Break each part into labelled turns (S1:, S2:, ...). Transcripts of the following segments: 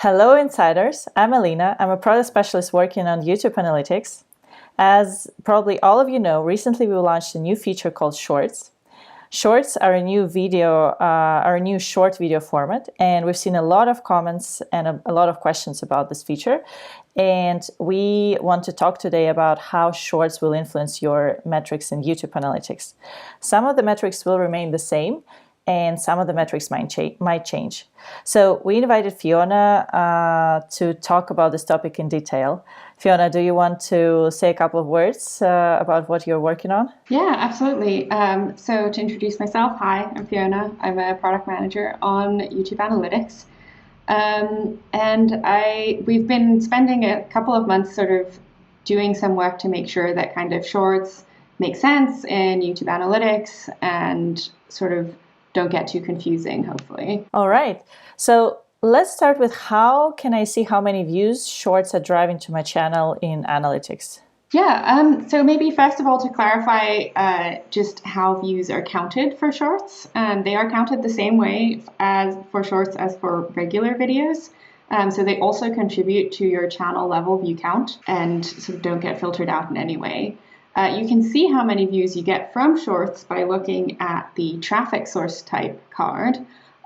S1: Hello Insiders, I'm Alina. I'm a product specialist working on YouTube Analytics. As probably all of you know, recently we launched a new feature called Shorts. Shorts are a new short video format, and we've seen a lot of comments and a lot of questions about this feature. And we want to talk today about how Shorts will influence your metrics in YouTube Analytics. Some of the metrics will remain the same, and some of the metrics might change. So we invited Fiona to talk about this topic in detail. Fiona, do you want to say a couple of words about what you're working on?
S2: Yeah, absolutely. So to introduce myself, hi, I'm Fiona. I'm a product manager on YouTube Analytics. We've been spending a couple of months sort of doing some work to make sure that kind of shorts make sense in YouTube Analytics and sort of don't get too confusing, hopefully.
S1: All right. So let's start with how can I see how many views shorts are driving to my channel in Analytics?
S2: Yeah, so maybe first of all to clarify just how views are counted for shorts. They are counted the same way as for shorts as for regular videos. So they also contribute to your channel level view count and sort of don't get filtered out in any way. You can see how many views you get from shorts by looking at the traffic source type card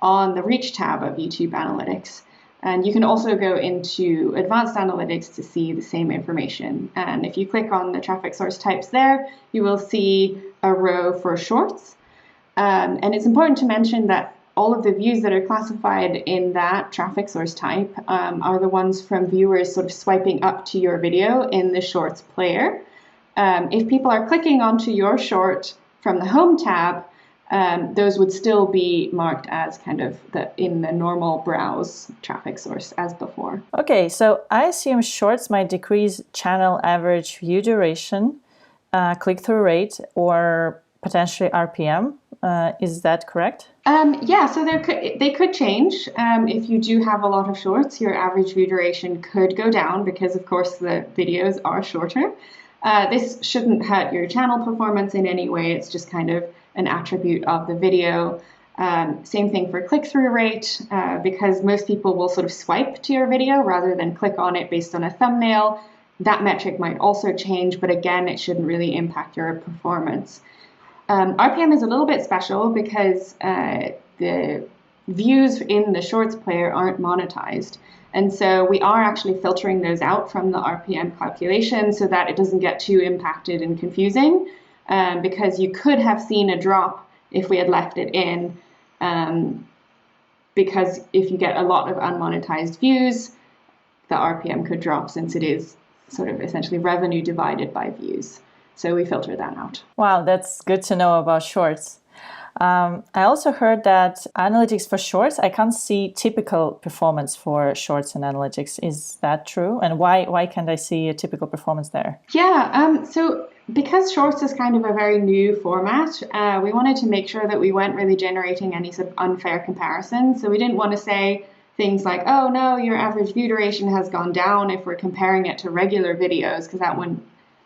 S2: on the Reach tab of YouTube Analytics. And you can also go into Advanced Analytics to see the same information. And if you click on the traffic source types there, you will see a row for shorts. And it's important to mention that all of the views that are classified in that traffic source type are the ones from viewers sort of swiping up to your video in the shorts player. If people are clicking onto your short from the home tab, those would still be marked as kind of in the normal browse traffic source as before.
S1: Okay, so I assume shorts might decrease channel average view duration, click-through rate, or potentially RPM. Is that correct?
S2: Yeah, so they could change. If you do have a lot of shorts, your average view duration could go down because, of course, the videos are shorter. This shouldn't hurt your channel performance in any way. It's just kind of an attribute of the video. Same thing for click-through rate, because most people will sort of swipe to your video rather than click on it based on a thumbnail. That metric might also change, but again, it shouldn't really impact your performance. RPM is a little bit special because the views in the Shorts player aren't monetized. And so we are actually filtering those out from the RPM calculation so that it doesn't get too impacted and confusing, because you could have seen a drop if we had left it in, because if you get a lot of unmonetized views, the RPM could drop since it is sort of essentially revenue divided by views. So we filter that out.
S1: Wow, that's good to know about shorts. I also heard that analytics for shorts, I can't see typical performance for shorts in analytics. Is that true? And why can't I see a typical performance there?
S2: Yeah, so because shorts is kind of a very new format, we wanted to make sure that we weren't really generating any sort of unfair comparisons. So we didn't want to say things like, oh no, your average view duration has gone down if we're comparing it to regular videos, because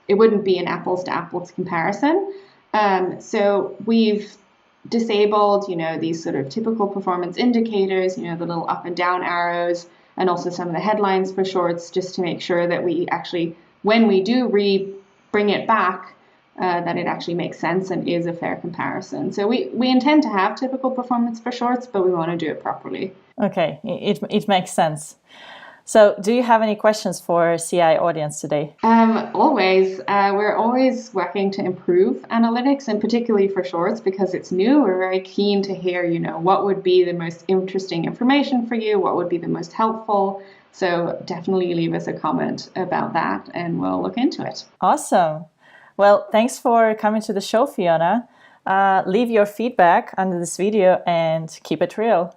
S2: it wouldn't be an apples to apples comparison. So we've disabled, these sort of typical performance indicators, the little up and down arrows, and also some of the headlines for shorts, just to make sure that we actually, when we do bring it back, that it actually makes sense and is a fair comparison. So we intend to have typical performance for shorts, but we want to do it properly.
S1: Okay, it makes sense. So do you have any questions for CI audience today?
S2: Always. We're always working to improve analytics, and particularly for shorts because it's new. We're very keen to hear, what would be the most interesting information for you, what would be the most helpful. So definitely leave us a comment about that and we'll look into it.
S1: Awesome. Well, thanks for coming to the show, Fiona. Leave your feedback under this video and keep it real.